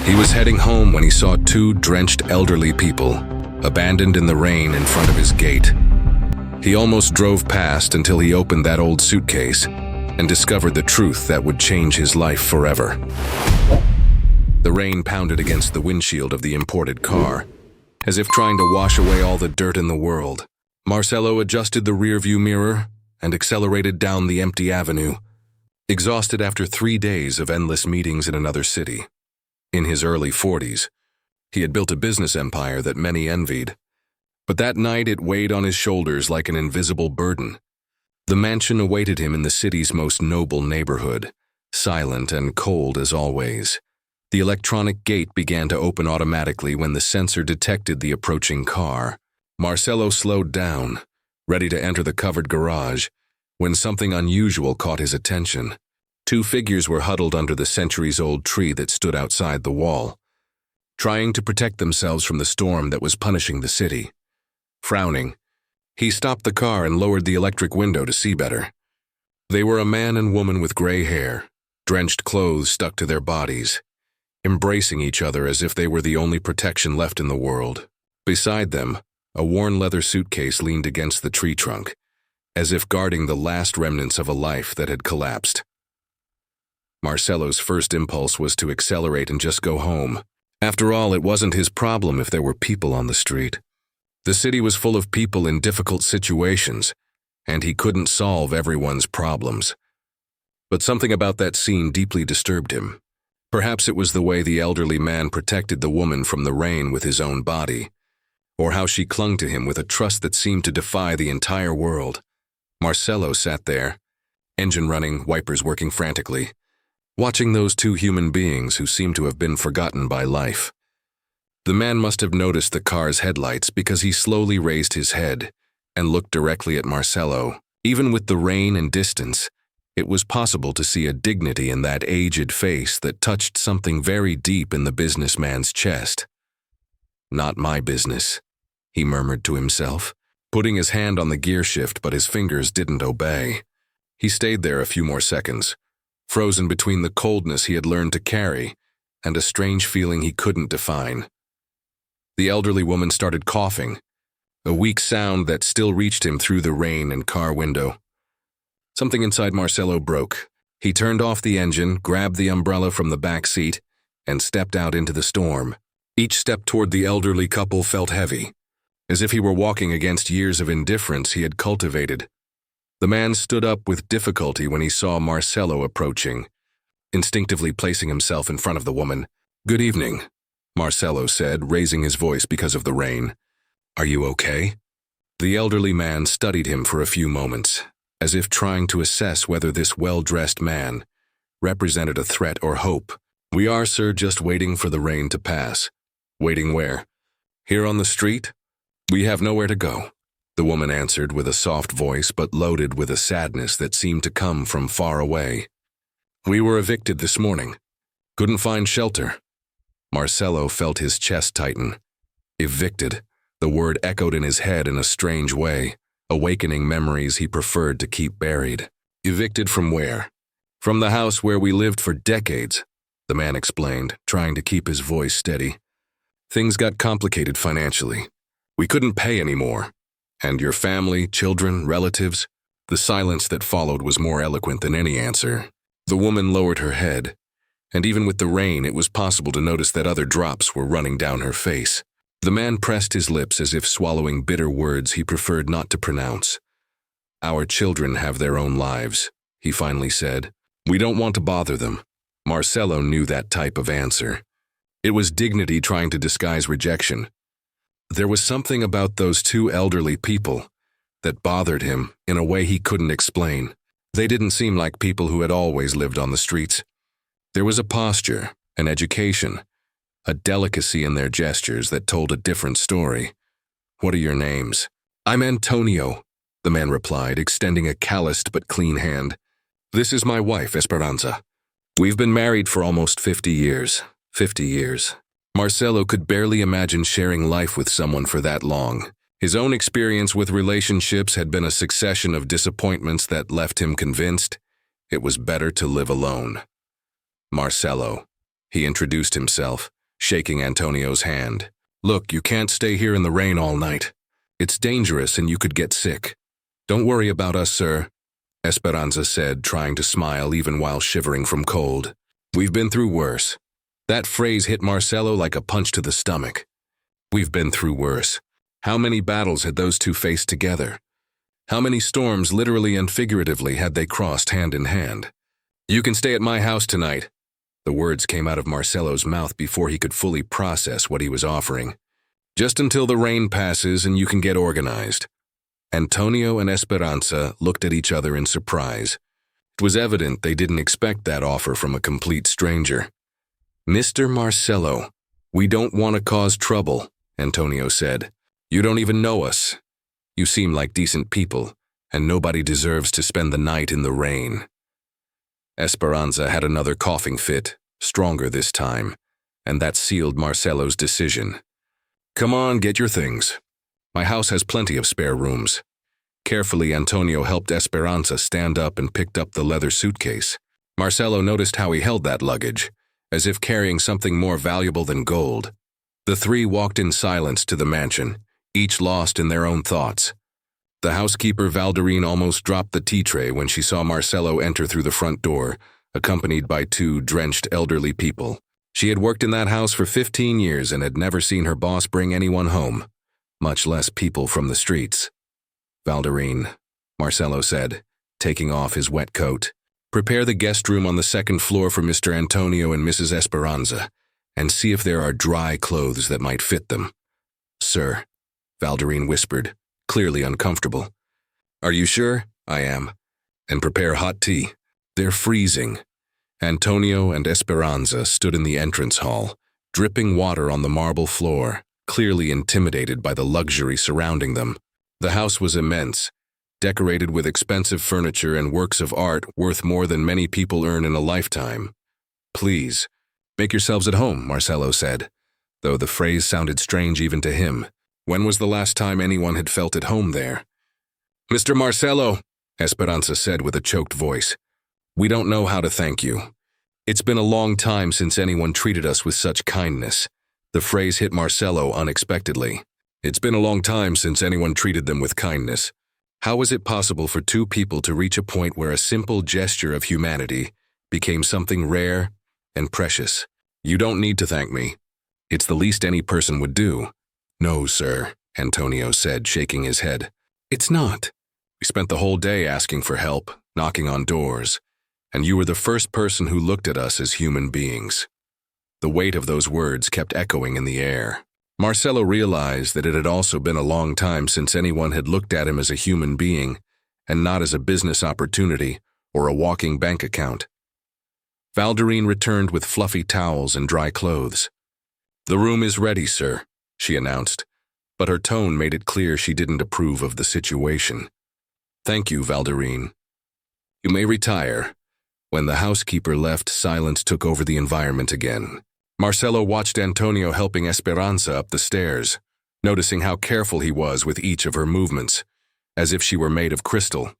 He was heading home when he saw two drenched elderly people, abandoned in the rain in front of his gate. He almost drove past until he opened that old suitcase and discovered the truth that would change his life forever. The rain pounded against the windshield of the imported car, as if trying to wash away all the dirt in the world. Marcelo adjusted the rearview mirror and accelerated down the empty avenue, exhausted after 3 days of endless meetings in another city. In his early 40s, he had built a business empire that many envied. But that night it weighed on his shoulders like an invisible burden. The mansion awaited him in the city's most noble neighborhood, silent and cold as always. The electronic gate began to open automatically when the sensor detected the approaching car. Marcelo slowed down, ready to enter the covered garage, when something unusual caught his attention. Two figures were huddled under the centuries-old tree that stood outside the wall, trying to protect themselves from the storm that was punishing the city. Frowning, he stopped the car and lowered the electric window to see better. They were a man and woman with gray hair, drenched clothes stuck to their bodies, embracing each other as if they were the only protection left in the world. Beside them, a worn leather suitcase leaned against the tree trunk, as if guarding the last remnants of a life that had collapsed. Marcelo's first impulse was to accelerate and just go home. After all, it wasn't his problem if there were people on the street. The city was full of people in difficult situations, and he couldn't solve everyone's problems. But something about that scene deeply disturbed him. Perhaps it was the way the elderly man protected the woman from the rain with his own body, or how she clung to him with a trust that seemed to defy the entire world. Marcelo sat there, engine running, wipers working frantically, watching those two human beings who seemed to have been forgotten by life. The man must have noticed the car's headlights because he slowly raised his head and looked directly at Marcelo. Even with the rain and distance, it was possible to see a dignity in that aged face that touched something very deep in the businessman's chest. "Not my business," he murmured to himself, putting his hand on the gear shift, but his fingers didn't obey. He stayed there a few more seconds, frozen between the coldness he had learned to carry and a strange feeling he couldn't define. The elderly woman started coughing, a weak sound that still reached him through the rain and car window. Something inside Marcelo broke. He turned off the engine, grabbed the umbrella from the back seat, and stepped out into the storm. Each step toward the elderly couple felt heavy, as if he were walking against years of indifference he had cultivated. The man stood up with difficulty when he saw Marcelo approaching, instinctively placing himself in front of the woman. "Good evening," Marcelo said, raising his voice because of the rain. "Are you okay?" The elderly man studied him for a few moments, as if trying to assess whether this well-dressed man represented a threat or hope. "We are, sir, just waiting for the rain to pass." "Waiting where?" "Here on the street. We have nowhere to go," the woman answered with a soft voice but loaded with a sadness that seemed to come from far away. "We were evicted this morning. Couldn't find shelter." Marcelo felt his chest tighten. Evicted. The word echoed in his head in a strange way, awakening memories he preferred to keep buried. "Evicted from where?" "From the house where we lived for decades," the man explained, trying to keep his voice steady. "Things got complicated financially. We couldn't pay anymore. And your family, children, relatives?" The silence that followed was more eloquent than any answer. The woman lowered her head, and even with the rain it was possible to notice that other drops were running down her face. The man pressed his lips as if swallowing bitter words he preferred not to pronounce. "Our children have their own lives," he finally said. "We don't want to bother them." Marcelo knew that type of answer. It was dignity trying to disguise rejection. There was something about those two elderly people that bothered him in a way he couldn't explain. They didn't seem like people who had always lived on the streets. There was a posture, an education, a delicacy in their gestures that told a different story. "What are your names?" "I'm Antonio," the man replied, extending a calloused but clean hand. "This is my wife, Esperanza. We've been married for almost 50 years. 50 years. Marcelo could barely imagine sharing life with someone for that long. His own experience with relationships had been a succession of disappointments that left him convinced it was better to live alone. "Marcelo," he introduced himself, shaking Antonio's hand. "Look, you can't stay here in the rain all night. It's dangerous and you could get sick." "Don't worry about us, sir," Esperanza said, trying to smile even while shivering from cold. "We've been through worse." That phrase hit Marcelo like a punch to the stomach. We've been through worse. How many battles had those two faced together? How many storms, literally and figuratively, had they crossed hand in hand? "You can stay at my house tonight." The words came out of Marcelo's mouth before he could fully process what he was offering. "Just until the rain passes and you can get organized." Antonio and Esperanza looked at each other in surprise. It was evident they didn't expect that offer from a complete stranger. "Mr. Marcelo, we don't want to cause trouble," Antonio said. "You don't even know us. You seem like decent people, and nobody deserves to spend the night in the rain." Esperanza had another coughing fit, stronger this time, and that sealed Marcelo's decision. "Come on, get your things. My house has plenty of spare rooms." Carefully, Antonio helped Esperanza stand up and picked up the leather suitcase. Marcelo noticed how he held that luggage, as if carrying something more valuable than gold. The three walked in silence to the mansion, each lost in their own thoughts. The housekeeper Valdirene almost dropped the tea tray when she saw Marcelo enter through the front door, accompanied by two drenched elderly people. She had worked in that house for 15 years and had never seen her boss bring anyone home, much less people from the streets. "Valdirene," Marcelo said, taking off his wet coat, "prepare the guest room on the second floor for Mr. Antonio and Mrs. Esperanza, and see if there are dry clothes that might fit them." "Sir," Valdirene whispered, clearly uncomfortable. "Are you sure?" "I am." "And prepare hot tea. They're freezing." Antonio and Esperanza stood in the entrance hall, dripping water on the marble floor, clearly intimidated by the luxury surrounding them. The house was immense, decorated with expensive furniture and works of art worth more than many people earn in a lifetime. "Please, make yourselves at home," Marcelo said, though the phrase sounded strange even to him. When was the last time anyone had felt at home there? "Mr. Marcelo," Esperanza said with a choked voice, "we don't know how to thank you. It's been a long time since anyone treated us with such kindness." The phrase hit Marcelo unexpectedly. It's been a long time since anyone treated them with kindness. How was it possible for two people to reach a point where a simple gesture of humanity became something rare and precious? "You don't need to thank me. It's the least any person would do." "No, sir," Antonio said, shaking his head. "It's not. We spent the whole day asking for help, knocking on doors, and you were the first person who looked at us as human beings." The weight of those words kept echoing in the air. Marcelo realized that it had also been a long time since anyone had looked at him as a human being, and not as a business opportunity or a walking bank account. Valdirene returned with fluffy towels and dry clothes. "The room is ready, sir," she announced, but her tone made it clear she didn't approve of the situation. "Thank you, Valdirene. You may retire." When the housekeeper left, silence took over the environment again. Marcelo watched Antonio helping Esperanza up the stairs, noticing how careful he was with each of her movements, as if she were made of crystal.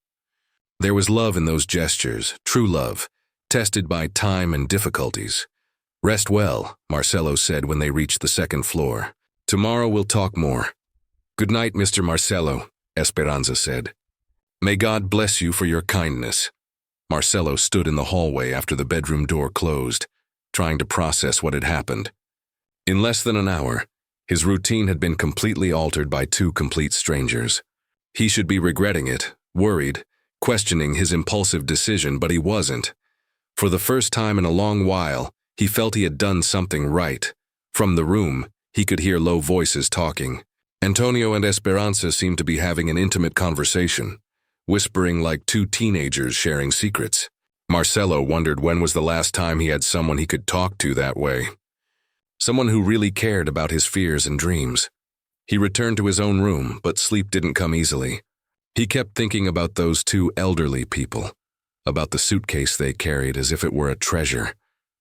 There was love in those gestures, true love, tested by time and difficulties. "Rest well," Marcelo said when they reached the second floor. "Tomorrow we'll talk more." "Good night, Mr. Marcelo," Esperanza said. "May God bless you for your kindness." Marcelo stood in the hallway after the bedroom door closed, trying to process what had happened. In less than an hour, his routine had been completely altered by two complete strangers. He should be regretting it, worried, questioning his impulsive decision, but he wasn't. For the first time in a long while, he felt he had done something right. From the room, he could hear low voices talking. Antonio and Esperanza seemed to be having an intimate conversation, whispering like two teenagers sharing secrets. Marcelo wondered when was the last time he had someone he could talk to that way. Someone who really cared about his fears and dreams. He returned to his own room, but sleep didn't come easily. He kept thinking about those two elderly people, about the suitcase they carried as if it were a treasure,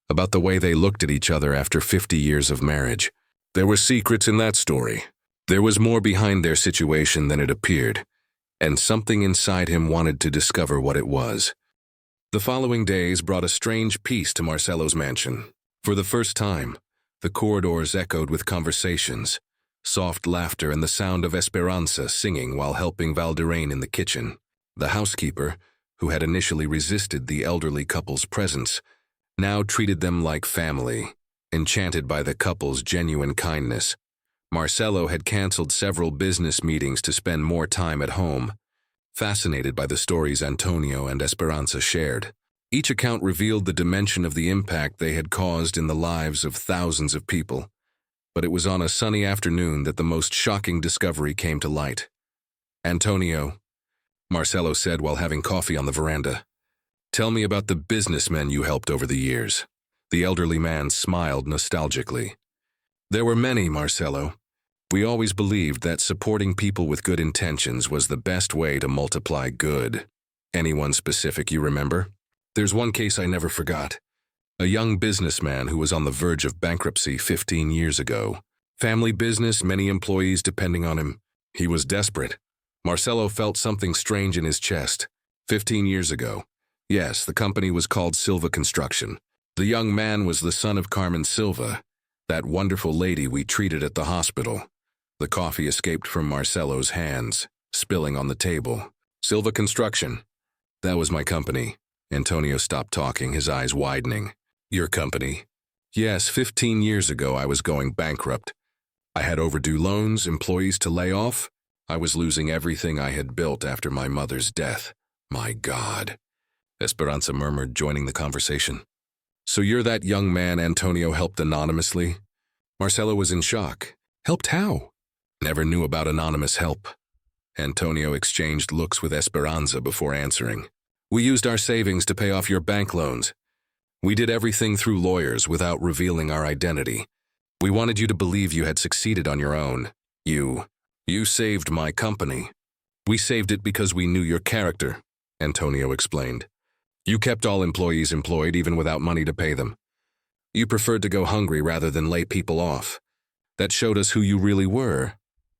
about the way they looked at each other after 50 years of marriage. There were secrets in that story. There was more behind their situation than it appeared, and something inside him wanted to discover what it was. The following days brought a strange peace to Marcelo's mansion. For the first time, The corridors echoed with conversations, soft laughter and the sound of Esperanza singing while helping Valderrain in the kitchen. The housekeeper, who had initially resisted the elderly couple's presence, now treated them like family, enchanted by the couple's genuine kindness. Marcelo had canceled several business meetings to spend more time at home, fascinated by the stories Antonio and Esperanza shared. Each account revealed the dimension of the impact they had caused in the lives of thousands of people. But it was on a sunny afternoon that the most shocking discovery came to light. "Antonio," Marcelo said while having coffee on the veranda, "tell me about the businessmen you helped over the years." The elderly man smiled nostalgically. "There were many, Marcelo. We always believed that supporting people with good intentions was the best way to multiply good. Anyone specific you remember?" "There's one case I never forgot. A young businessman who was on the verge of bankruptcy 15 years ago. Family business, many employees depending on him. He was desperate." Marcelo felt something strange in his chest. 15 years ago. Yes, the company was called Silva Construction. The young man was the son of Carmen Silva, that wonderful lady we treated at the hospital. The coffee escaped from Marcelo's hands, spilling on the table. "Silva Construction. That was my company." Antonio stopped talking, his eyes widening. "Your company?" "Yes, 15 years ago I was going bankrupt. I had overdue loans, employees to lay off. I was losing everything I had built after my mother's death. My God," Esperanza murmured, joining the conversation. "So you're that young man Antonio helped anonymously?" Marcelo was in shock. "Helped how?" "Never knew about anonymous help." Antonio exchanged looks with Esperanza before answering. "We used our savings to pay off your bank loans. We did everything through lawyers without revealing our identity. We wanted you to believe you had succeeded on your own. You saved my company. We saved it because we knew your character," Antonio explained. "You kept all employees employed even without money to pay them. You preferred to go hungry rather than lay people off. That showed us who you really were.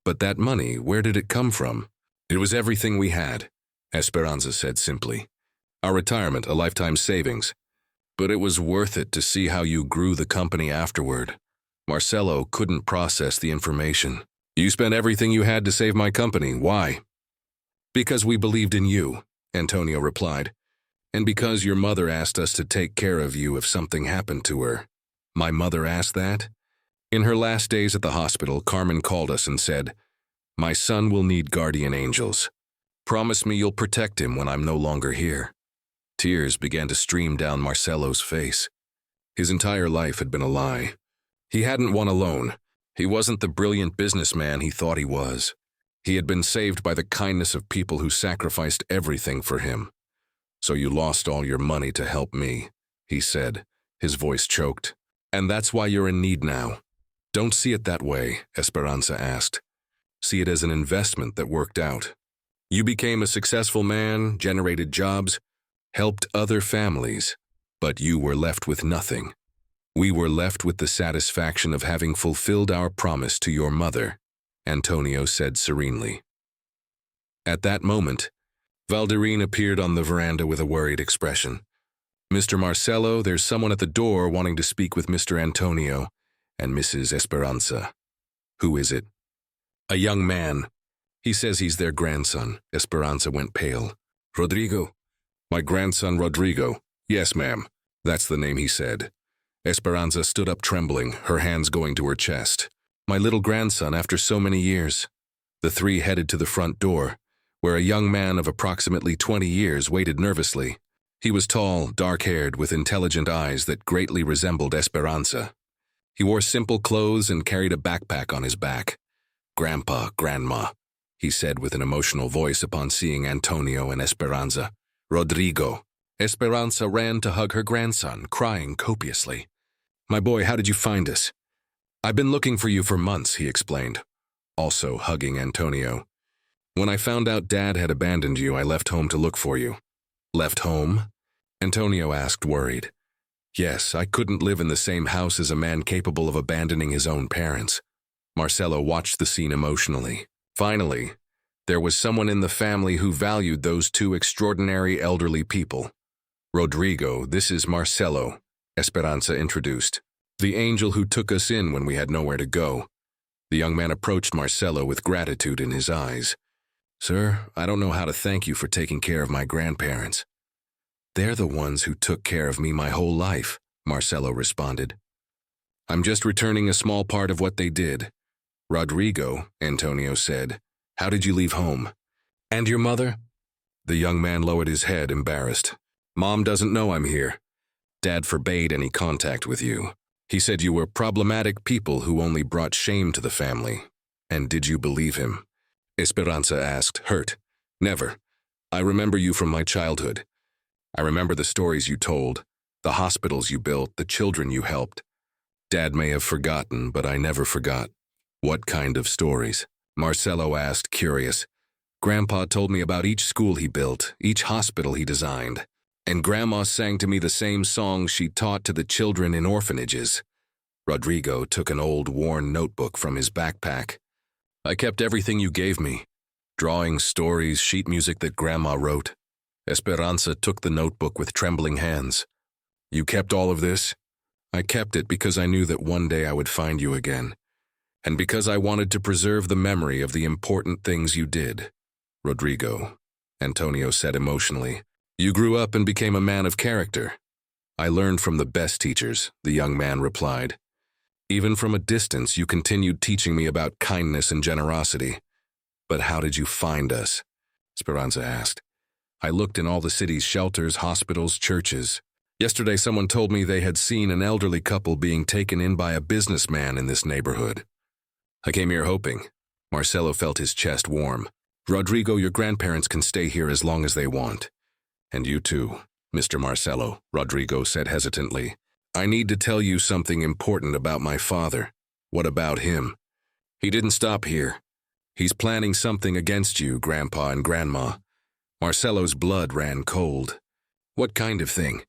But that money, where did it come from?" "It was everything we had," Esperanza said simply. "Our retirement, a lifetime savings. But it was worth it to see how you grew the company afterward." Marcelo couldn't process the information. "You spent everything you had to save my company. Why?" "Because we believed in you," Antonio replied. "And because your mother asked us to take care of you if something happened to her." "My mother asked that?" "In her last days at the hospital, Carmen called us and said, 'My son will need guardian angels. Promise me you'll protect him when I'm no longer here.'" Tears began to stream down Marcelo's face. His entire life had been a lie. He hadn't won alone. He wasn't the brilliant businessman he thought he was. He had been saved by the kindness of people who sacrificed everything for him. "So you lost all your money to help me," he said, his voice choked. "And that's why you're in need now." "Don't see it that way," Esperanza asked. "See it as an investment that worked out. You became a successful man, generated jobs, helped other families, but you were left with nothing. We were left with the satisfaction of having fulfilled our promise to your mother," Antonio said serenely. At that moment, Valderrain appeared on the veranda with a worried expression. "Mr. Marcelo, there's someone at the door wanting to speak with Mr. Antonio and Mrs. Esperanza." "Who is it?" "A young man. He says he's their grandson." Esperanza went pale. "Rodrigo?" "My grandson Rodrigo. Yes, ma'am. That's the name he said." Esperanza stood up trembling, her hands going to her chest. "My little grandson after so many years." The three headed to the front door, where a young man of approximately 20 years waited nervously. He was tall, dark-haired, with intelligent eyes that greatly resembled Esperanza. He wore simple clothes and carried a backpack on his back. "Grandpa, Grandma," he said with an emotional voice upon seeing Antonio and Esperanza. "Rodrigo." Esperanza ran to hug her grandson, crying copiously. "My boy, how did you find us?" "I've been looking for you for months," he explained, also hugging Antonio. "When I found out Dad had abandoned you, I left home to look for you." "Left home?" Antonio asked, worried. "Yes, I couldn't live in the same house as a man capable of abandoning his own parents." Marcelo watched the scene emotionally. Finally, there was someone in the family who valued those two extraordinary elderly people. "Rodrigo, this is Marcelo," Esperanza introduced. The angel who took us in when we had nowhere to go. The young man approached Marcello with gratitude in his eyes. Sir, I don't know how to thank you for taking care of my grandparents. They're the ones who took care of me my whole life, Marcello responded. I'm just returning a small part of what they did. Rodrigo, Antonio said. How did you leave home? And your mother? The young man lowered his head, embarrassed. Mom doesn't know I'm here. Dad forbade any contact with you. He said you were problematic people who only brought shame to the family. And did you believe him? Esperanza asked, hurt. Never. I remember you from my childhood. I remember the stories you told, the hospitals you built, the children you helped. Dad may have forgotten, but I never forgot. What kind of stories? Marcello asked, curious. Grandpa told me about each school he built, each hospital he designed. And Grandma sang to me the same songs she taught to the children in orphanages. Rodrigo took an old, worn notebook from his backpack. I kept everything you gave me. Drawings, stories, sheet music that Grandma wrote. Esperanza took the notebook with trembling hands. You kept all of this? I kept it because I knew that one day I would find you again. And because I wanted to preserve the memory of the important things you did. Rodrigo, Antonio said emotionally. You grew up and became a man of character. I learned from the best teachers, the young man replied. Even from a distance, you continued teaching me about kindness and generosity. But how did you find us? Esperanza asked. I looked in all the city's shelters, hospitals, churches. Yesterday, someone told me they had seen an elderly couple being taken in by a businessman in this neighborhood. I came here hoping. Marcello felt his chest warm. Rodrigo, your grandparents can stay here as long as they want. And you too, Mr. Marcello, Rodrigo said hesitantly. I need to tell you something important about my father. What about him? He didn't stop here. He's planning something against you, Grandpa and Grandma. Marcello's blood ran cold. What kind of thing?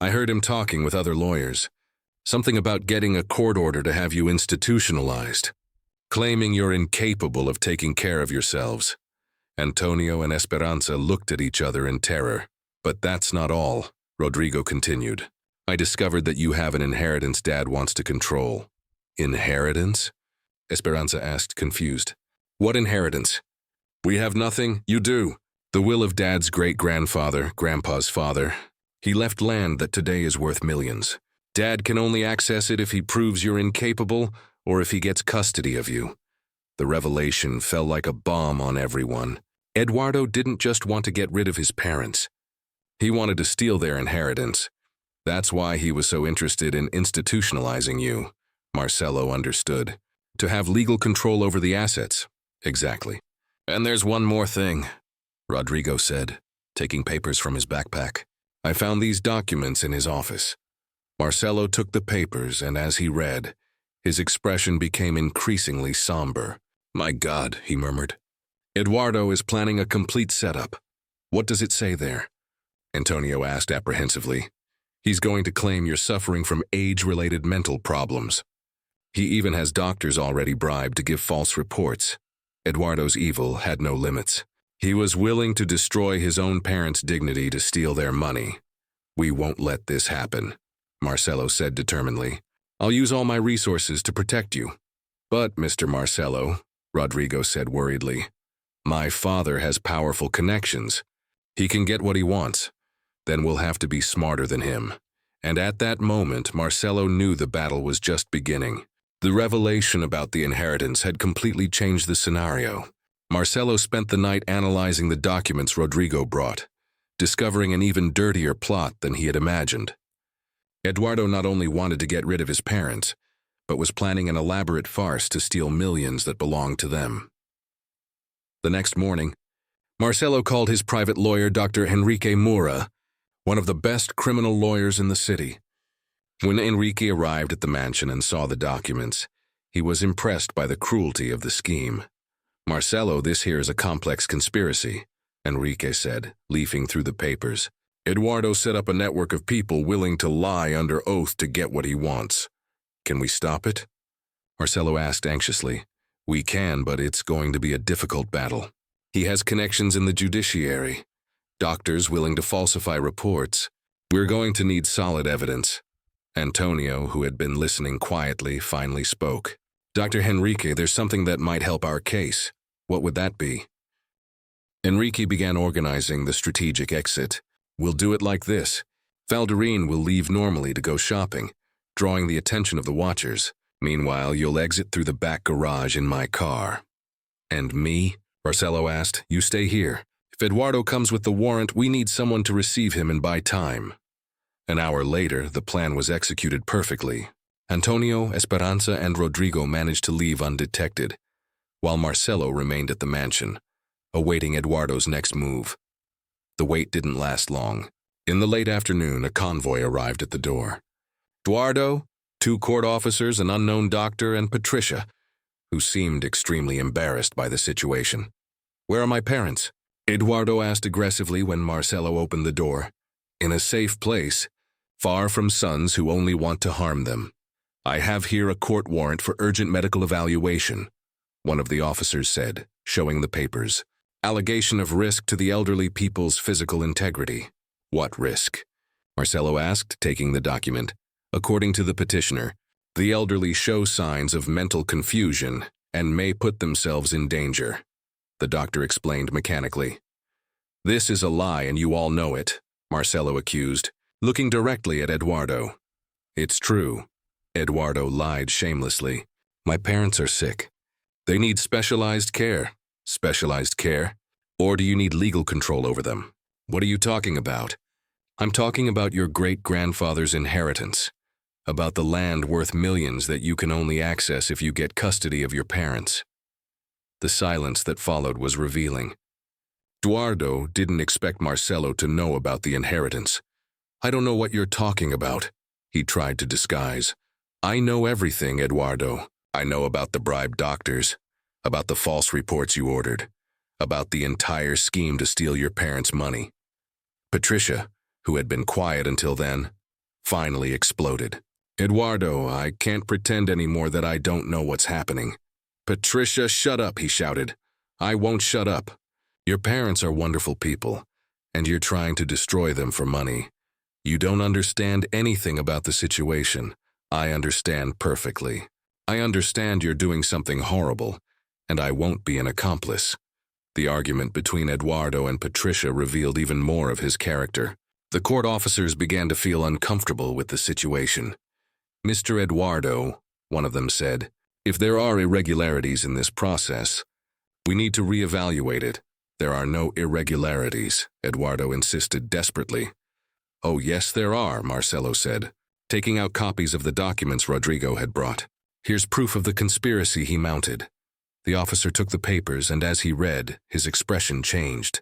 I heard him talking with other lawyers. Something about getting a court order to have you institutionalized. Claiming you're incapable of taking care of yourselves. Antonio and Esperanza looked at each other in terror. But that's not all, Rodrigo continued. I discovered that you have an inheritance Dad wants to control. Inheritance? Esperanza asked, confused. What inheritance? We have nothing, you do. The will of Dad's great-grandfather, Grandpa's father. He left land that today is worth millions. Dad can only access it if he proves you're incapable or if he gets custody of you. The revelation fell like a bomb on everyone. Eduardo didn't just want to get rid of his parents. He wanted to steal their inheritance. That's why he was so interested in institutionalizing you. Marcello understood. To have legal control over the assets. Exactly. And there's one more thing, Rodrigo said, taking papers from his backpack. I found these documents in his office. Marcello took the papers, and as he read, his expression became increasingly somber. My God, he murmured. Eduardo is planning a complete setup. What does it say there? Antonio asked apprehensively. He's going to claim you're suffering from age-related mental problems. He even has doctors already bribed to give false reports. Eduardo's evil had no limits. He was willing to destroy his own parents' dignity to steal their money. We won't let this happen, Marcello said determinedly. I'll use all my resources to protect you. But, Mr. Marcello, Rodrigo said worriedly, my father has powerful connections. He can get what he wants. Then we'll have to be smarter than him. And at that moment, Marcello knew the battle was just beginning. The revelation about the inheritance had completely changed the scenario. Marcello spent the night analyzing the documents Rodrigo brought, discovering an even dirtier plot than he had imagined. Eduardo not only wanted to get rid of his parents, but was planning an elaborate farce to steal millions that belonged to them. The next morning, Marcello called his private lawyer, Dr. Enrique Mura, one of the best criminal lawyers in the city. When Enrique arrived at the mansion and saw the documents, he was impressed by the cruelty of the scheme. Marcello, this here is a complex conspiracy, Enrique said, leafing through the papers. Eduardo set up a network of people willing to lie under oath to get what he wants. Can we stop it? Marcello asked anxiously. We can, but it's going to be a difficult battle. He has connections in the judiciary. Doctors willing to falsify reports. We're going to need solid evidence. Antonio, who had been listening quietly, finally spoke. Dr. Henrique, there's something that might help our case. What would that be? Enrique began organizing the strategic exit. We'll do it like this. Valdirene will leave normally to go shopping, drawing the attention of the watchers. Meanwhile, you'll exit through the back garage in my car. And me? Marcelo asked. You stay here. If Eduardo comes with the warrant, we need someone to receive him and buy time. An hour later, the plan was executed perfectly. Antonio, Esperanza, and Rodrigo managed to leave undetected, while Marcelo remained at the mansion, awaiting Eduardo's next move. The wait didn't last long. In the late afternoon, a convoy arrived at the door. Eduardo, 2 court officers, an unknown doctor, and Patricia, who seemed extremely embarrassed by the situation. Where are my parents? Eduardo asked aggressively when Marcelo opened the door. In a safe place, far from sons who only want to harm them. I have here a court warrant for urgent medical evaluation, one of the officers said, showing the papers. Allegation of risk to the elderly people's physical integrity. What risk? Marcelo asked, taking the document. According to the petitioner, the elderly show signs of mental confusion and may put themselves in danger. The doctor explained mechanically. This is a lie and you all know it, Marcelo accused, looking directly at Eduardo. It's true. Eduardo lied shamelessly. My parents are sick. They need specialized care. Specialized care? Or do you need legal control over them? What are you talking about? I'm talking about your great-grandfather's inheritance. About the land worth millions that you can only access if you get custody of your parents. The silence that followed was revealing. Eduardo didn't expect Marcelo to know about the inheritance. I don't know what you're talking about, he tried to disguise. I know everything, Eduardo. I know about the bribed doctors, about the false reports you ordered, about the entire scheme to steal your parents' money. Patricia, who had been quiet until then, finally exploded. Eduardo, I can't pretend anymore that I don't know what's happening. Patricia, shut up, he shouted. I won't shut up. Your parents are wonderful people, and you're trying to destroy them for money. You don't understand anything about the situation. I understand perfectly. I understand you're doing something horrible, and I won't be an accomplice. The argument between Eduardo and Patricia revealed even more of his character. The court officers began to feel uncomfortable with the situation. Mr. Eduardo, one of them said, if there are irregularities in this process, we need to reevaluate it. There are no irregularities, Eduardo insisted desperately. Oh, yes, there are, Marcelo said, taking out copies of the documents Rodrigo had brought. Here's proof of the conspiracy he mounted. The officer took the papers, and as he read, his expression changed.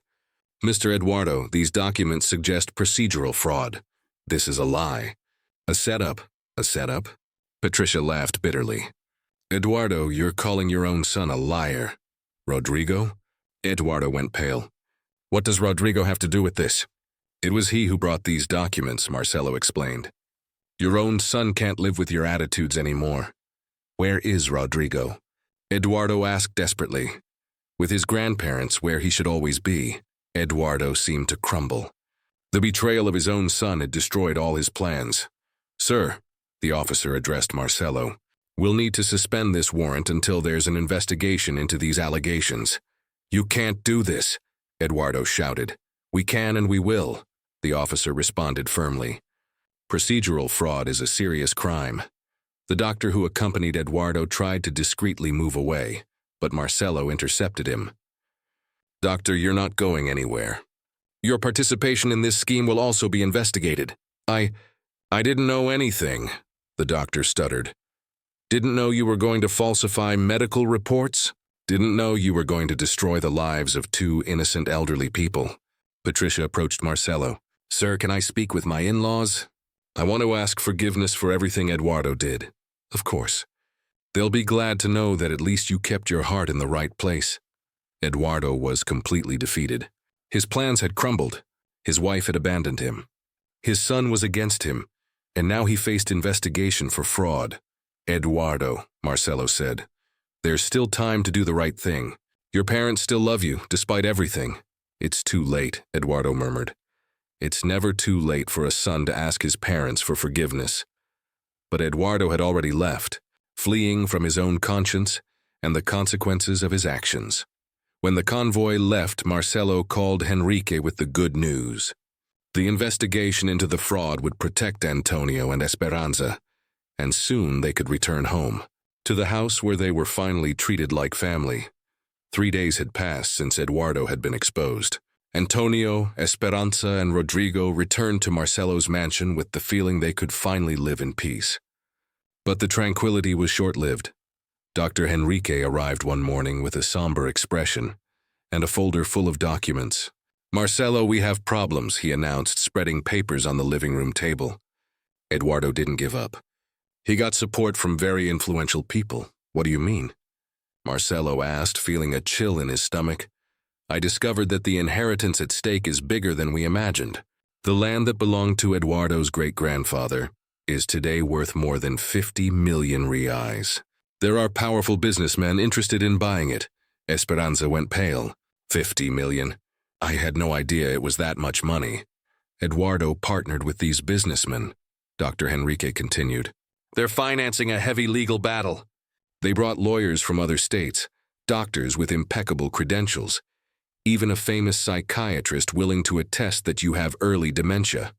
Mr. Eduardo, these documents suggest procedural fraud. This is a lie. A setup. A setup? Patricia laughed bitterly. Eduardo, you're calling your own son a liar. Rodrigo? Eduardo went pale. What does Rodrigo have to do with this? It was he who brought these documents, Marcelo explained. Your own son can't live with your attitudes anymore. Where is Rodrigo? Eduardo asked desperately. With his grandparents where he should always be, Eduardo seemed to crumble. The betrayal of his own son had destroyed all his plans. Sir, the officer addressed Marcelo, we'll need to suspend this warrant until there's an investigation into these allegations. You can't do this, Eduardo shouted. We can and we will, the officer responded firmly. Procedural fraud is a serious crime. The doctor who accompanied Eduardo tried to discreetly move away, but Marcelo intercepted him. Doctor, you're not going anywhere. Your participation in this scheme will also be investigated. I didn't know anything, the doctor stuttered. Didn't know you were going to falsify medical reports? Didn't know you were going to destroy the lives of 2 innocent elderly people. Patricia approached Marcelo. Sir, can I speak with my in-laws? I want to ask forgiveness for everything Eduardo did. Of course. They'll be glad to know that at least you kept your heart in the right place. Eduardo was completely defeated. His plans had crumbled. His wife had abandoned him. His son was against him, and now he faced investigation for fraud. Eduardo, Marcelo said, there's still time to do the right thing. Your parents still love you, despite everything. It's too late, Eduardo murmured. It's never too late for a son to ask his parents for forgiveness. But Eduardo had already left, fleeing from his own conscience and the consequences of his actions. When the convoy left, Marcelo called Henrique with the good news. The investigation into the fraud would protect Antonio and Esperanza, and soon they could return home, to the house where they were finally treated like family. 3 days had passed since Eduardo had been exposed. Antonio, Esperanza, and Rodrigo returned to Marcelo's mansion with the feeling they could finally live in peace. But the tranquility was short-lived. Dr. Henrique arrived one morning with a somber expression and a folder full of documents. "Marcelo, we have problems," he announced, spreading papers on the living room table. Eduardo didn't give up. "He got support from very influential people." "What do you mean?" Marcelo asked, feeling a chill in his stomach. "I discovered that the inheritance at stake is bigger than we imagined. The land that belonged to Eduardo's great-grandfather is today worth more than 50 million reais. There are powerful businessmen interested in buying it." Esperanza went pale. 50 million? I had no idea it was that much money. Eduardo partnered with these businessmen, Dr. Henrique continued. "They're financing a heavy legal battle. They brought lawyers from other states, doctors with impeccable credentials, even a famous psychiatrist willing to attest that you have early dementia."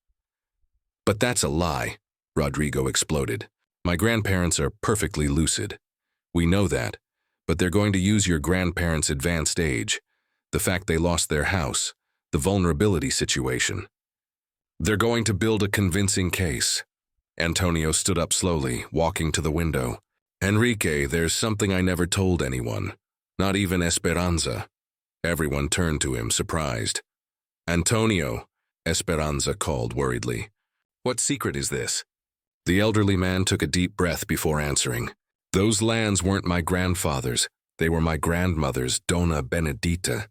"But that's a lie," Rodrigo exploded. "My grandparents are perfectly lucid. We know that, but they're going to use your grandparents' advanced age, the fact they lost their house, the vulnerability situation. They're going to build a convincing case." Antonio stood up slowly, walking to the window. "Henrique, there's something I never told anyone, not even Esperanza." Everyone turned to him, surprised. "Antonio," Esperanza called worriedly. "What secret is this?" The elderly man took a deep breath before answering. "Those lands weren't my grandfather's. They were my grandmother's, Dona Benedita.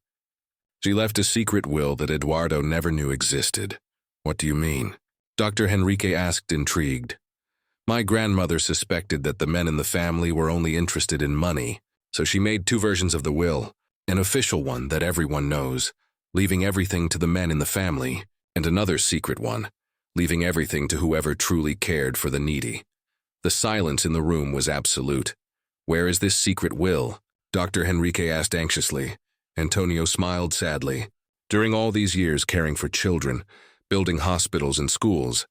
She left a secret will that Eduardo never knew existed." "What do you mean?" Dr. Henrique asked, intrigued. "My grandmother suspected that the men in the family were only interested in money, so she made 2 versions of the will, an official one that everyone knows, leaving everything to the men in the family, and another secret one, leaving everything to whoever truly cared for the needy. The silence in the room was absolute. "Where is this secret will?" Dr. Henrique asked anxiously. Antonio smiled sadly. "During all these years caring for children, building hospitals and schools,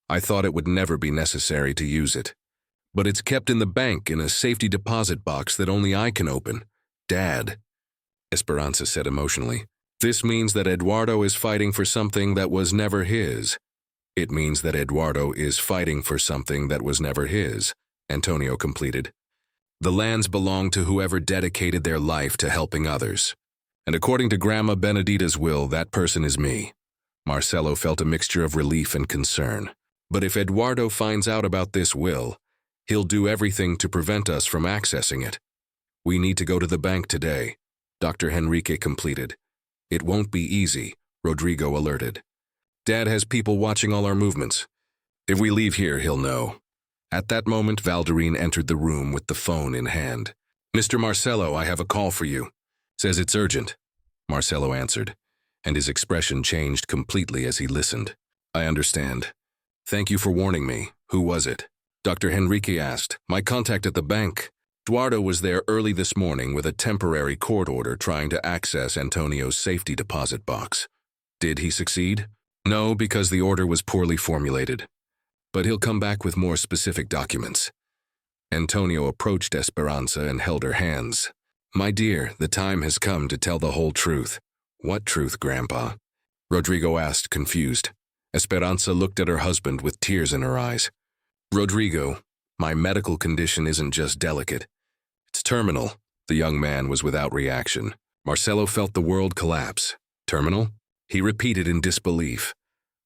I thought it would never be necessary to use it. But it's kept in the bank in a safety deposit box that only I can open. Dad," Esperanza said emotionally, "this means that Eduardo is fighting for something that was never his." "It means that Eduardo is fighting for something that was never his," Antonio completed. "The lands belong to whoever dedicated their life to helping others. And according to Grandma Benedita's will, that person is me." Marcelo felt a mixture of relief and concern. "But if Eduardo finds out about this will, he'll do everything to prevent us from accessing it. We need to go to the bank today," Dr. Henrique completed. "It won't be easy," Rodrigo alerted. "Dad has people watching all our movements. If we leave here, he'll know." At that moment, Valdirene entered the room with the phone in hand. "Mr. Marcelo, I have a call for you. Says it's urgent." Marcelo answered, and his expression changed completely as he listened. "I understand. Thank you for warning me. Who was it?" Dr. Henrique asked. "My contact at the bank. Eduardo was there early this morning with a temporary court order trying to access Antonio's safety deposit box. Did he succeed?" "No, because the order was poorly formulated. But he'll come back with more specific documents." Antonio approached Esperanza and held her hands. "My dear, the time has come to tell the whole truth." "What truth, Grandpa?" Rodrigo asked, confused. Esperanza looked at her husband with tears in her eyes. "Rodrigo, my medical condition isn't just delicate. It's terminal." The young man was without reaction. Marcelo felt the world collapse. "Terminal?" He repeated in disbelief.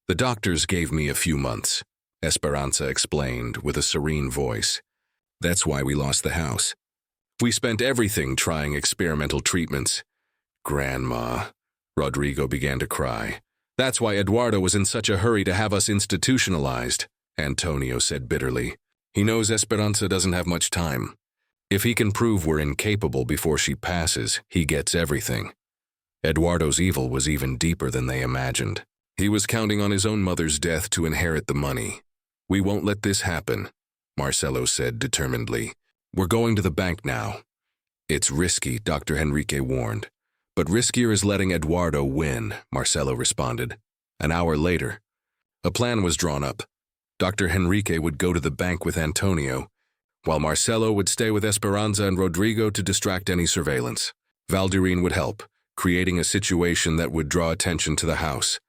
"The doctors gave me a few months," Esperanza explained with a serene voice. "That's why we lost the house. We spent everything trying experimental treatments." "Grandma," Rodrigo began to cry. "That's why Eduardo was in such a hurry to have us institutionalized," Antonio said bitterly. "He knows Esperanza doesn't have much time. If he can prove we're incapable before she passes, he gets everything." Eduardo's evil was even deeper than they imagined. He was counting on his own mother's death to inherit the money. "We won't let this happen." Marcelo said determinedly. We're going to the bank now. It's risky, Dr. Henrique warned. But riskier is letting Eduardo win, Marcelo responded. An hour later, a plan was drawn up. Dr. Henrique would go to the bank with Antonio, while Marcelo would stay with Esperanza and Rodrigo to distract any surveillance. Valdirene would help, creating a situation that would draw attention to the house.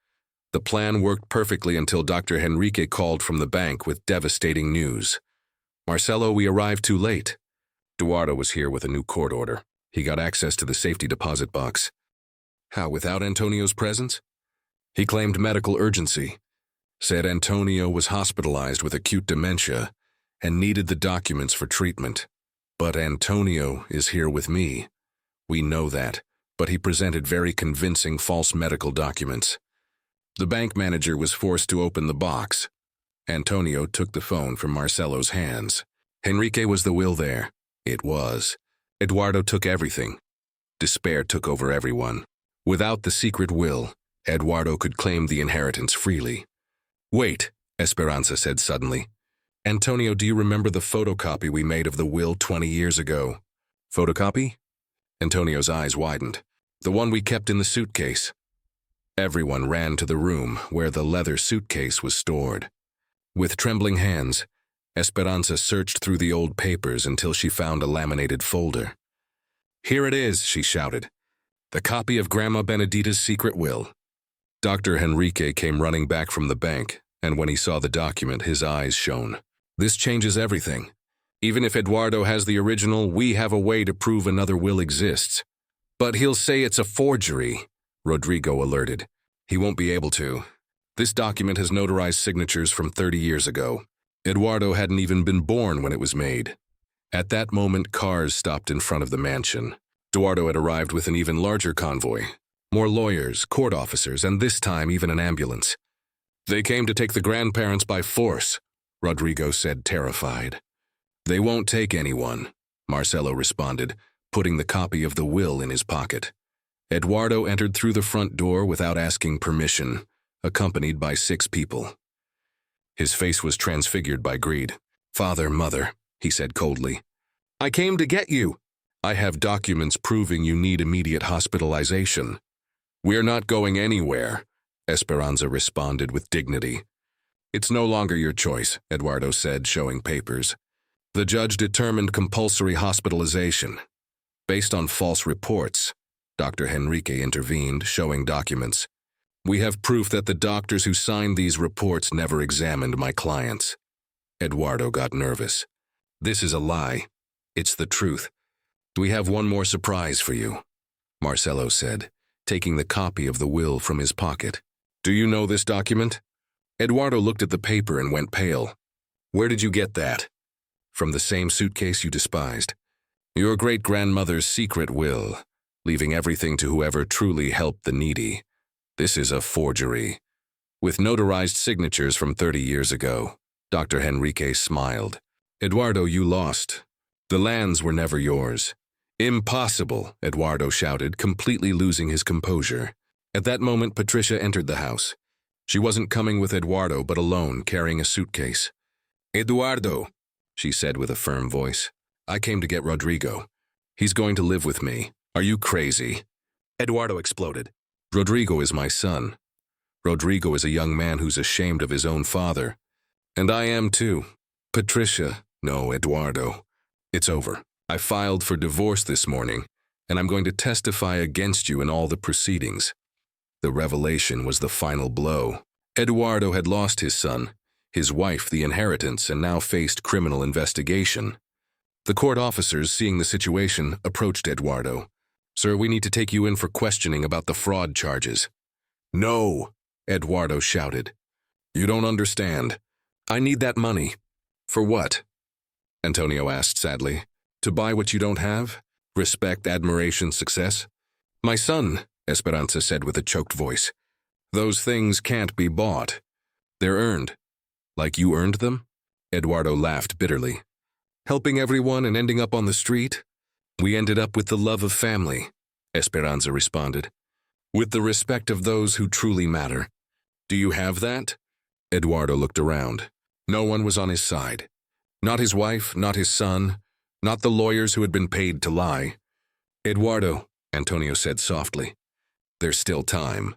The plan worked perfectly until Dr. Henrique called from the bank with devastating news. Marcelo, we arrived too late. Eduardo was here with a new court order. He got access to the safety deposit box. How, without Antonio's presence? He claimed medical urgency, said Antonio was hospitalized with acute dementia and needed the documents for treatment. But Antonio is here with me. We know that, but he presented very convincing false medical documents. The bank manager was forced to open the box. Antonio took the phone from Marcelo's hands. Henrique, was the will there? It was. Eduardo took everything. Despair took over everyone. Without the secret will, Eduardo could claim the inheritance freely. Wait, Esperanza said suddenly. Antonio, do you remember the photocopy we made of the will 20 years ago? Photocopy? Antonio's eyes widened. The one we kept in the suitcase. Everyone ran to the room where the leather suitcase was stored. With trembling hands, Esperanza searched through the old papers until she found a laminated folder. Here it is, she shouted. The copy of Grandma Benedita's secret will. Dr. Henrique came running back from the bank, and when he saw the document, his eyes shone. This changes everything. Even if Eduardo has the original, we have a way to prove another will exists. But he'll say it's a forgery, Rodrigo alerted. He won't be able to. This document has notarized signatures from 30 years ago. Eduardo hadn't even been born when it was made. At that moment, cars stopped in front of the mansion. Eduardo had arrived with an even larger convoy. More lawyers, court officers, and this time even an ambulance. They came to take the grandparents by force, Rodrigo said, terrified. They won't take anyone, Marcelo responded, putting the copy of the will in his pocket. Eduardo entered through the front door without asking permission, accompanied by 6 people. His face was transfigured by greed. Father, mother, he said coldly. I came to get you. I have documents proving you need immediate hospitalization. We're not going anywhere, Esperanza responded with dignity. It's no longer your choice, Eduardo said, showing papers. The judge determined compulsory hospitalization. Based on false reports, Dr. Henrique intervened, showing documents. We have proof that the doctors who signed these reports never examined my clients. Eduardo got nervous. This is a lie. It's the truth. We have one more surprise for you, Marcelo said, taking the copy of the will from his pocket. Do you know this document? Eduardo looked at the paper and went pale. Where did you get that? From the same suitcase you despised. Your great-grandmother's secret will, leaving everything to whoever truly helped the needy. This is a forgery. With notarized signatures from 30 years ago, Dr. Henrique smiled. Eduardo, you lost. The lands were never yours. Impossible, Eduardo shouted, completely losing his composure. At that moment, Patricia entered the house. She wasn't coming with Eduardo, but alone, carrying a suitcase. Eduardo, she said with a firm voice. I came to get Rodrigo. He's going to live with me. Are you crazy? Eduardo exploded. Rodrigo is my son. Rodrigo is a young man who's ashamed of his own father. And I am too. Patricia, no, Eduardo. It's over. I filed for divorce this morning, and I'm going to testify against you in all the proceedings. The revelation was the final blow. Eduardo had lost his son, his wife the inheritance, and now faced criminal investigation. The court officers, seeing the situation, approached Eduardo. Sir, we need to take you in for questioning about the fraud charges. No, Eduardo shouted. You don't understand. I need that money. For what? Antonio asked sadly. To buy what you don't have? Respect, admiration, success? My son, Esperanza said with a choked voice. Those things can't be bought. They're earned. Like you earned them? Eduardo laughed bitterly. Helping everyone and ending up on the street? We ended up with the love of family, Esperanza responded. With the respect of those who truly matter. Do you have that? Eduardo looked around. No one was on his side. Not his wife, not his son, not the lawyers who had been paid to lie. "Eduardo," Antonio said softly, "there's still time.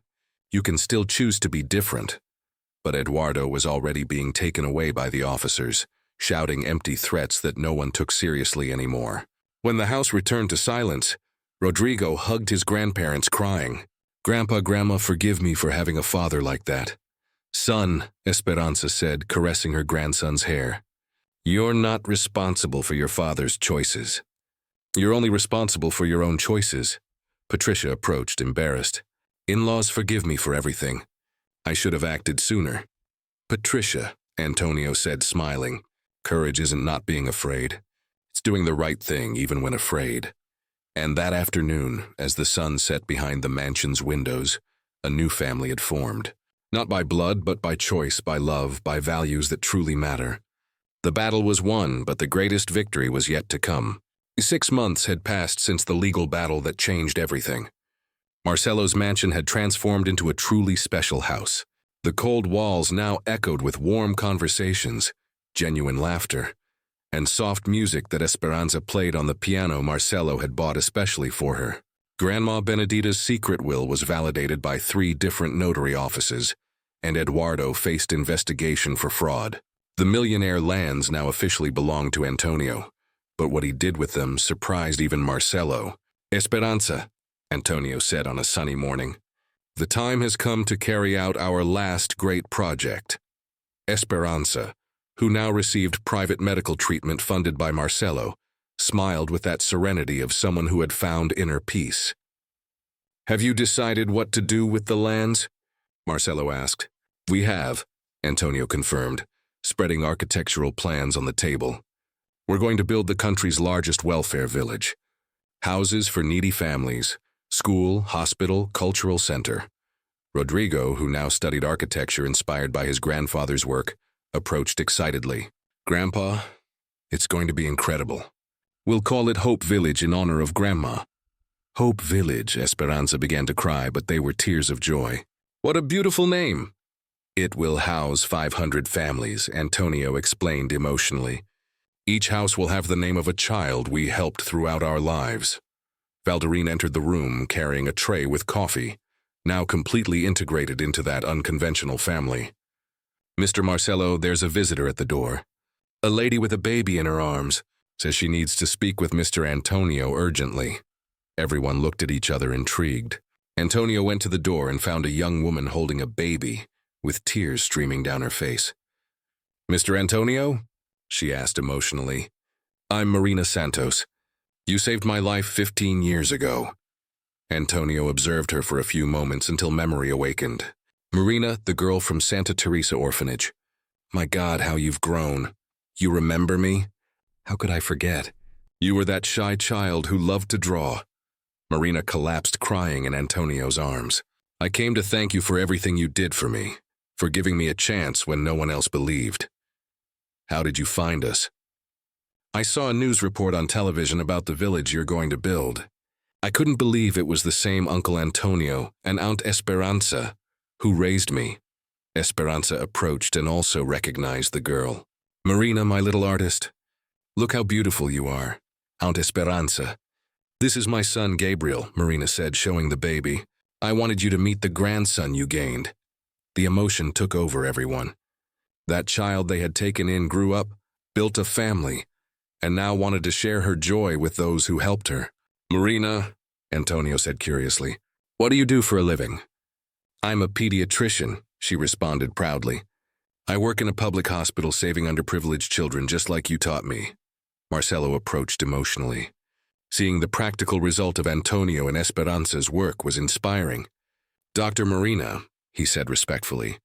You can still choose to be different." But Eduardo was already being taken away by the officers, shouting empty threats that no one took seriously anymore. When the house returned to silence, Rodrigo hugged his grandparents, crying, "Grandpa, Grandma, forgive me for having a father like that." "Son," Esperanza said, caressing her grandson's hair, "you're not responsible for your father's choices. You're only responsible for your own choices." Patricia approached, embarrassed. "In-laws, forgive me for everything. I should have acted sooner." "Patricia," Antonio said, smiling, "courage isn't not being afraid. It's doing the right thing even when afraid." And that afternoon, as the sun set behind the mansion's windows, a new family had formed. Not by blood, but by choice, by love, by values that truly matter. The battle was won, but the greatest victory was yet to come. 6 months had passed since the legal battle that changed everything. Marcelo's mansion had transformed into a truly special house. The cold walls now echoed with warm conversations, genuine laughter, and soft music that Esperanza played on the piano Marcelo had bought especially for her. Grandma Benedita's secret will was validated by 3 different notary offices, and Eduardo faced investigation for fraud. The millionaire lands now officially belonged to Antonio, but what he did with them surprised even Marcelo. "Esperanza," Antonio said on a sunny morning, "the time has come to carry out our last great project." Esperanza, who now received private medical treatment funded by Marcelo, smiled with that serenity of someone who had found inner peace. "Have you decided what to do with the lands?" Marcelo asked. "We have," Antonio confirmed, spreading architectural plans on the table. "We're going to build the country's largest welfare village. Houses for needy families, school, hospital, cultural center." Rodrigo, who now studied architecture inspired by his grandfather's work, approached excitedly. "Grandpa, it's going to be incredible. We'll call it Hope Village in honor of Grandma." "Hope Village," Esperanza began to cry, but they were tears of joy. "What a beautiful name!" "It will house 500 families," Antonio explained emotionally. "Each house will have the name of a child we helped throughout our lives." Valdirene entered the room carrying a tray with coffee, now completely integrated into that unconventional family. "Mr. Marcelo, there's a visitor at the door. A lady with a baby in her arms. Says she needs to speak with Mr. Antonio urgently." Everyone looked at each other intrigued. Antonio went to the door and found a young woman holding a baby, with tears streaming down her face. "Mr. Antonio?" she asked emotionally. "I'm Marina Santos. You saved my life 15 years ago." Antonio observed her for a few moments until memory awakened. "Marina, the girl from Santa Teresa Orphanage. My God, how you've grown. You remember me? How could I forget? You were that shy child who loved to draw." Marina collapsed crying in Antonio's arms. "I came to thank you for everything you did for me, for giving me a chance when no one else believed." "How did you find us?" "I saw a news report on television about the village you're going to build. I couldn't believe it was the same Uncle Antonio and Aunt Esperanza who raised me." Esperanza approached and also recognized the girl. "Marina, my little artist. Look how beautiful you are, Aunt Esperanza." "This is my son Gabriel," Marina said, showing the baby. "I wanted you to meet the grandson you gained." The emotion took over everyone. That child they had taken in grew up, built a family, and now wanted to share her joy with those who helped her. "Marina," Antonio said curiously, "what do you do for a living?" "I'm a pediatrician," she responded proudly. "I work in a public hospital saving underprivileged children just like you taught me." Marcelo approached emotionally. Seeing the practical result of Antonio and Esperanza's work was inspiring. "Dr. Marina," he said respectfully,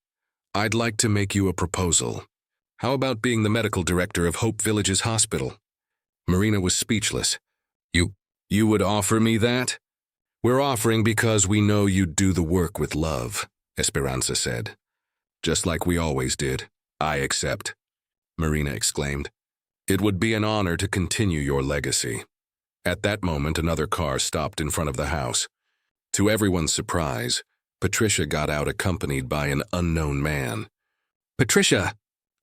"I'd like to make you a proposal. How about being the medical director of Hope Village's hospital?" Marina was speechless. You would offer me that?" "We're offering because we know you'd do the work with love," Esperanza said. "Just like we always did." "I accept," Marina exclaimed. "It would be an honor to continue your legacy." At that moment, another car stopped in front of the house. To everyone's surprise, Patricia got out accompanied by an unknown man. "Patricia!"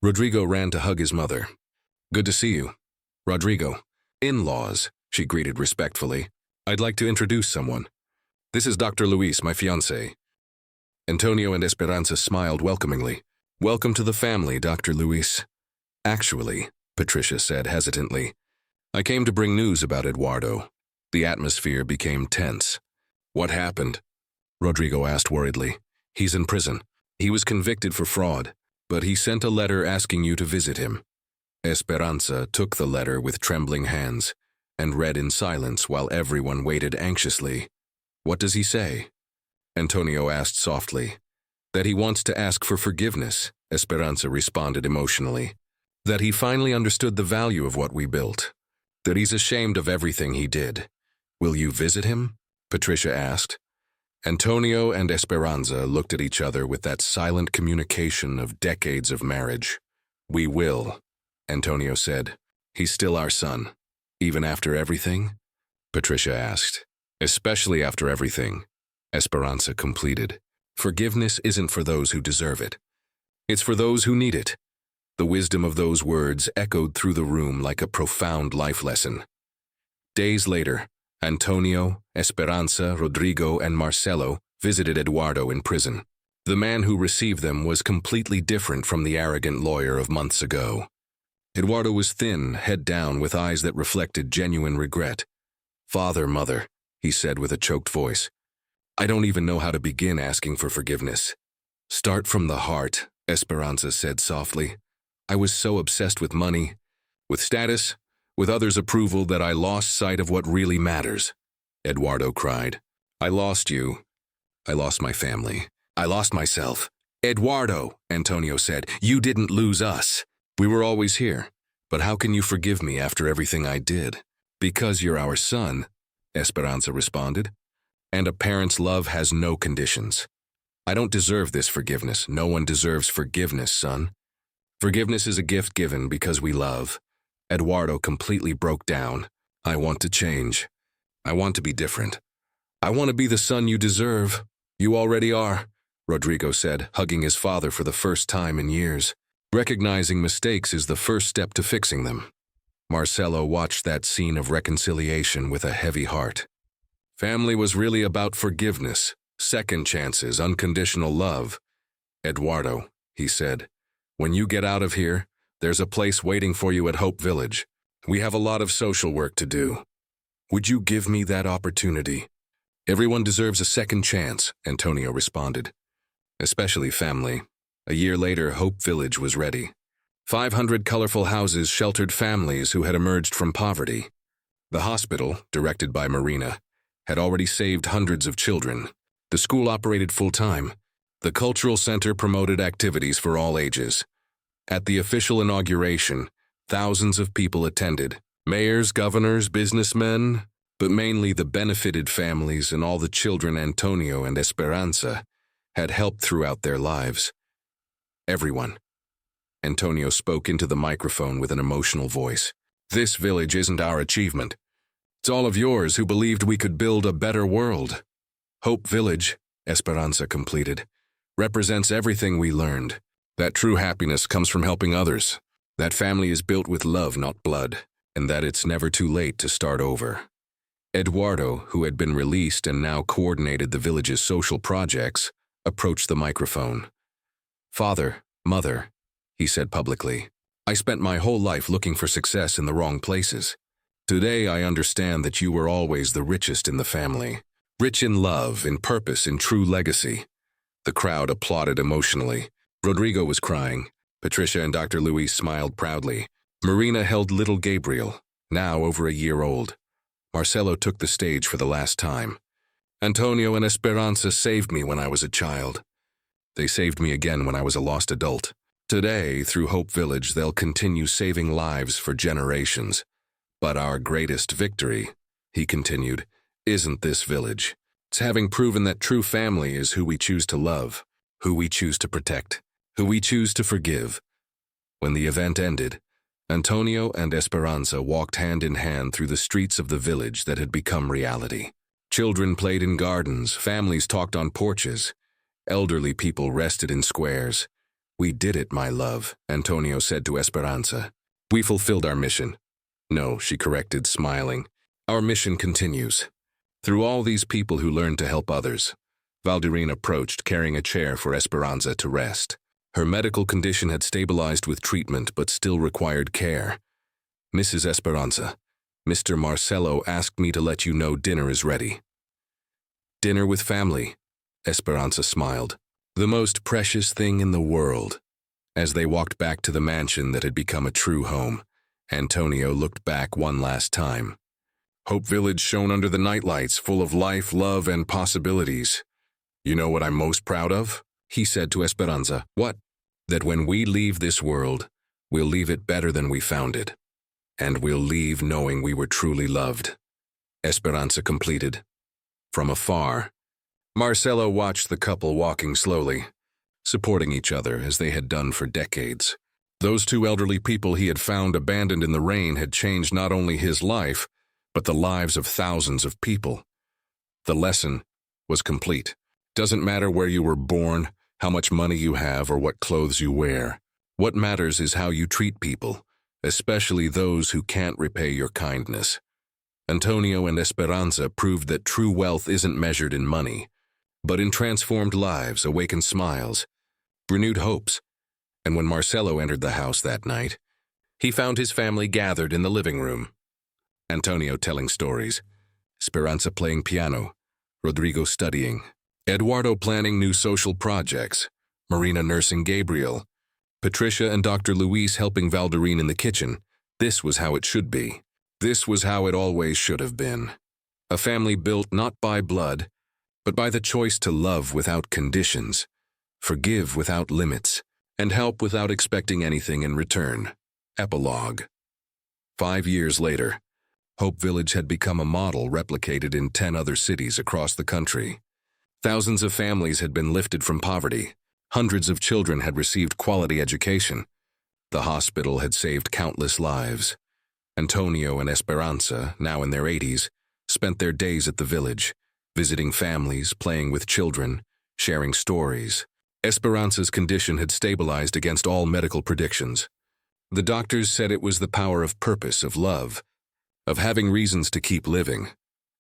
Rodrigo ran to hug his mother. Good to see you. Rodrigo. In-laws, she greeted respectfully. I'd like to introduce someone. This is Dr. Luis, my fiancé. Antonio and Esperanza smiled welcomingly. Welcome to the family, Dr. Luis. Actually, Patricia said hesitantly, I came to bring news about Eduardo. The atmosphere became tense. What happened? Rodrigo asked worriedly. He's in prison. He was convicted for fraud, but he sent a letter asking you to visit him. Esperanza took the letter with trembling hands and read in silence while everyone waited anxiously. What does he say? Antonio asked softly. That he wants to ask for forgiveness, Esperanza responded emotionally. That he finally understood the value of what we built. That he's ashamed of everything he did. Will you visit him? Patricia asked. Antonio and Esperanza looked at each other with that silent communication of decades of marriage. We will, Antonio said. He's still our son. Even after everything? Patricia asked. Especially after everything, Esperanza completed. Forgiveness isn't for those who deserve it. It's for those who need it. The wisdom of those words echoed through the room like a profound life lesson. Days later, Antonio, Esperanza, Rodrigo, and Marcelo visited Eduardo in prison. The man who received them was completely different from the arrogant lawyer of months ago. Eduardo was thin, head down, with eyes that reflected genuine regret. Father, mother, he said with a choked voice. I don't even know how to begin asking for forgiveness. Start from the heart, Esperanza said softly. I was so obsessed with money, with status, with others' approval that I lost sight of what really matters. Eduardo cried. I lost you. I lost my family. I lost myself. Eduardo, Antonio said, you didn't lose us. We were always here. But how can you forgive me after everything I did? Because you're our son, Esperanza responded. And a parent's love has no conditions. I don't deserve this forgiveness. No one deserves forgiveness, son. Forgiveness is a gift given because we love. Eduardo completely broke down. I want to change. I want to be different. I want to be the son you deserve. You already are, Rodrigo said, hugging his father for the first time in years. Recognizing mistakes is the first step to fixing them. Marcelo watched that scene of reconciliation with a heavy heart. Family was really about forgiveness, second chances, unconditional love. Eduardo, he said, when you get out of here, there's a place waiting for you at Hope Village. We have a lot of social work to do. Would you give me that opportunity? Everyone deserves a second chance, Antonio responded. Especially family. A year later, Hope Village was ready. 500 colorful houses sheltered families who had emerged from poverty. The hospital, directed by Marina, had already saved hundreds of children. The school operated full-time. The cultural center promoted activities for all ages. At the official inauguration, thousands of people attended. Mayors, governors, businessmen, but mainly the benefited families and all the children Antonio and Esperanza had helped throughout their lives. Everyone. Antonio spoke into the microphone with an emotional voice. This village isn't our achievement. It's all of yours who believed we could build a better world. Hope Village, Esperanza completed, represents everything we learned. That true happiness comes from helping others. That family is built with love, not blood, and that it's never too late to start over. Eduardo, who had been released and now coordinated the village's social projects, approached the microphone. Father, mother, he said publicly, I spent my whole life looking for success in the wrong places. Today I understand that you were always the richest in the family. Rich in love, in purpose, in true legacy. The crowd applauded emotionally. Rodrigo was crying. Patricia and Dr. Luis smiled proudly. Marina held little Gabriel, now over a year old. Marcelo took the stage for the last time. Antonio and Esperanza saved me when I was a child. They saved me again when I was a lost adult. Today, through Hope Village, they'll continue saving lives for generations. But our greatest victory, he continued, isn't this village. It's having proven that true family is who we choose to love, who we choose to protect, who we choose to forgive. When the event ended, Antonio and Esperanza walked hand in hand through the streets of the village that had become reality. Children played in gardens, families talked on porches, elderly people rested in squares. We did it, my love, Antonio said to Esperanza. We fulfilled our mission. No, she corrected, smiling. Our mission continues. Through all these people who learned to help others, Valdirene approached, carrying a chair for Esperanza to rest. Her medical condition had stabilized with treatment but still required care. Mrs. Esperanza, Mr. Marcelo asked me to let you know dinner is ready. Dinner with family, Esperanza smiled. The most precious thing in the world. As they walked back to the mansion that had become a true home, Antonio looked back one last time. Hope Village shone under the nightlights, full of life, love, and possibilities. You know what I'm most proud of? He said to Esperanza. What? That when we leave this world, we'll leave it better than we found it. And we'll leave knowing we were truly loved. Esperanza completed. From afar, Marcelo watched the couple walking slowly, supporting each other as they had done for decades. Those two elderly people he had found abandoned in the rain had changed not only his life, but the lives of thousands of people. The lesson was complete. Doesn't matter where you were born, how much money you have, or what clothes you wear. What matters is how you treat people, especially those who can't repay your kindness. Antonio and Esperanza proved that true wealth isn't measured in money, but in transformed lives, awakened smiles, renewed hopes. And when Marcelo entered the house that night, he found his family gathered in the living room. Antonio telling stories, Esperanza playing piano, Rodrigo studying, Eduardo planning new social projects, Marina nursing Gabriel, Patricia and Dr. Luis helping Valdirene in the kitchen. This was how it should be. This was how it always should have been. A family built not by blood, but by the choice to love without conditions, forgive without limits, and help without expecting anything in return. Epilogue. 5 years later, Hope Village had become a model replicated in 10 other cities across the country. Thousands of families had been lifted from poverty. Hundreds of children had received quality education. The hospital had saved countless lives. Antonio and Esperanza, now in their 80s, spent their days at the village, visiting families, playing with children, sharing stories. Esperanza's condition had stabilized against all medical predictions. The doctors said it was the power of purpose, of love, of having reasons to keep living.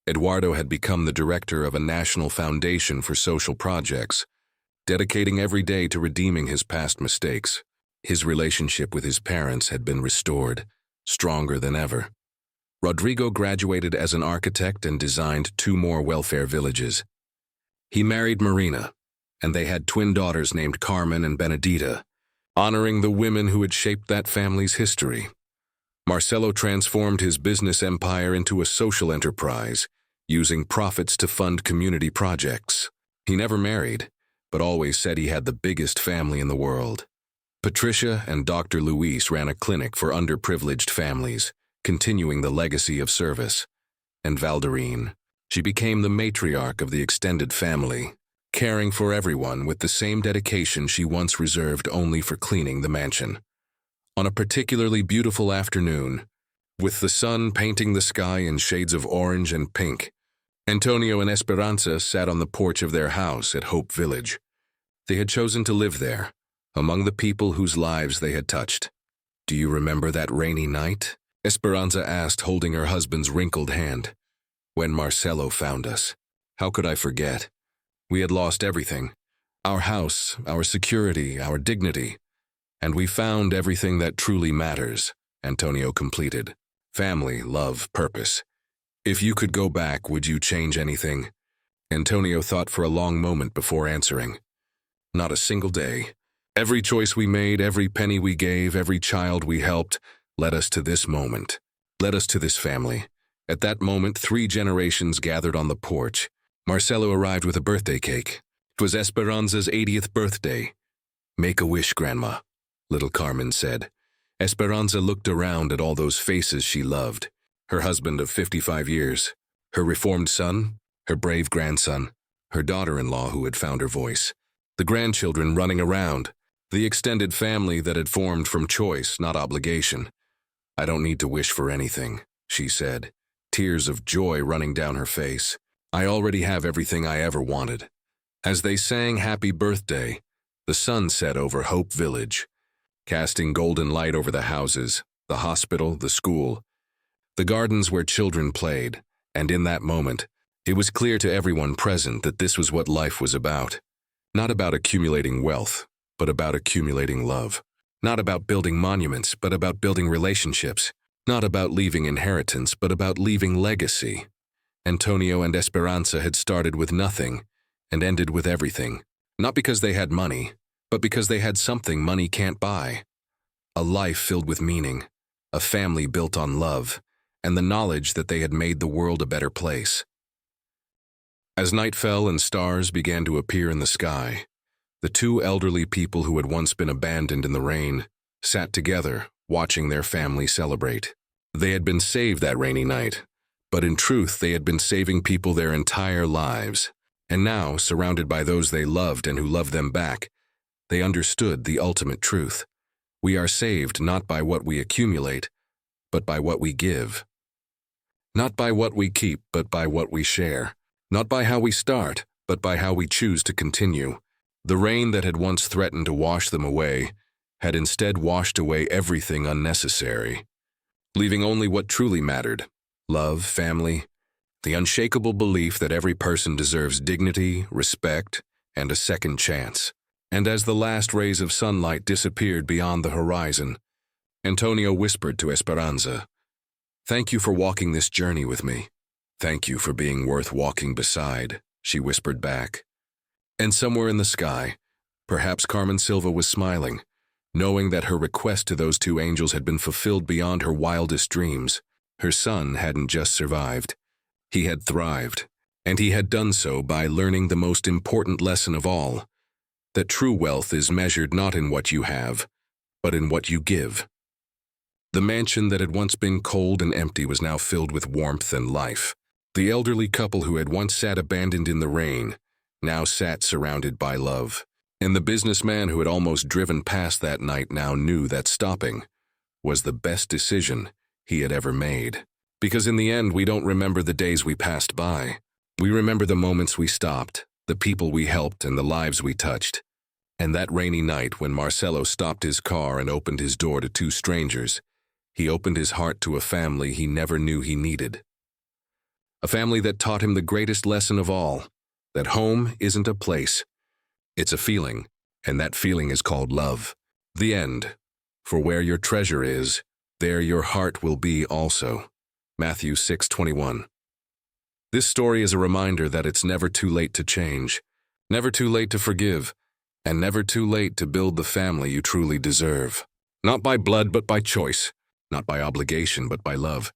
Eduardo had become the director of a national foundation for social projects, dedicating every day to redeeming his past mistakes. His relationship with his parents had been restored, stronger than ever. Rodrigo graduated as an architect and designed 2 more welfare villages. He married Marina, and they had twin daughters named Carmen and Benedita, honoring the women who had shaped that family's history. Marcelo transformed his business empire into a social enterprise, using profits to fund community projects. He never married, but always said he had the biggest family in the world. Patricia and Dr. Luis ran a clinic for underprivileged families, continuing the legacy of service. And Valdirene, she became the matriarch of the extended family, caring for everyone with the same dedication she once reserved only for cleaning the mansion. On a particularly beautiful afternoon, with the sun painting the sky in shades of orange and pink, Antonio and Esperanza sat on the porch of their house at Hope Village. They had chosen to live there, among the people whose lives they had touched. Do you remember that rainy night? Esperanza asked, holding her husband's wrinkled hand. When Marcelo found us. How could I forget? We had lost everything. Our house, our security, our dignity. And we found everything that truly matters, Antonio completed. Family, love, purpose. If you could go back, would you change anything? Antonio thought for a long moment before answering. Not a single day. Every choice we made, every penny we gave, every child we helped, led us to this moment. Led us to this family. At that moment, 3 generations gathered on the porch. Marcelo arrived with a birthday cake. It was Esperanza's 80th birthday. Make a wish, Grandma, little Carmen said. Esperanza looked around at all those faces she loved. Her husband of 55 years, her reformed son, her brave grandson, her daughter-in-law who had found her voice, the grandchildren running around, the extended family that had formed from choice, not obligation. I don't need to wish for anything, she said, tears of joy running down her face. I already have everything I ever wanted. As they sang Happy Birthday, the sun set over Hope Village, casting golden light over the houses, the hospital, the school, the gardens where children played, and in that moment, it was clear to everyone present that this was what life was about. Not about accumulating wealth, but about accumulating love. Not about building monuments, but about building relationships. Not about leaving inheritance, but about leaving legacy. Antonio and Esperanza had started with nothing and ended with everything. Not because they had money, but because they had something money can't buy. A life filled with meaning, a family built on love, and the knowledge that they had made the world a better place. As night fell and stars began to appear in the sky, the two elderly people who had once been abandoned in the rain sat together, watching their family celebrate. They had been saved that rainy night, but in truth they had been saving people their entire lives, and now, surrounded by those they loved and who loved them back, they understood the ultimate truth. We are saved not by what we accumulate, but by what we give. Not by what we keep, but by what we share. Not by how we start, but by how we choose to continue. The rain that had once threatened to wash them away had instead washed away everything unnecessary, leaving only what truly mattered: love, family, the unshakable belief that every person deserves dignity, respect, and a second chance. And as the last rays of sunlight disappeared beyond the horizon, Antonio whispered to Esperanza, "Thank you for walking this journey with me." "Thank you for being worth walking beside," she whispered back. And somewhere in the sky, perhaps Carmen Silva was smiling, knowing that her request to those two angels had been fulfilled beyond her wildest dreams. Her son hadn't just survived. He had thrived, and he had done so by learning the most important lesson of all, that true wealth is measured not in what you have, but in what you give. The mansion that had once been cold and empty was now filled with warmth and life. The elderly couple who had once sat abandoned in the rain now sat surrounded by love. And the businessman who had almost driven past that night now knew that stopping was the best decision he had ever made. Because in the end, we don't remember the days we passed by. We remember the moments we stopped, the people we helped, and the lives we touched. And that rainy night when Marcelo stopped his car and opened his door to two strangers, he opened his heart to a family he never knew he needed. A family that taught him the greatest lesson of all, that home isn't a place, it's a feeling, and that feeling is called love. The end. For where your treasure is, there your heart will be also. Matthew 6:21. This story is a reminder that it's never too late to change, never too late to forgive, and never too late to build the family you truly deserve. Not by blood, but by choice. Not by obligation, but by love.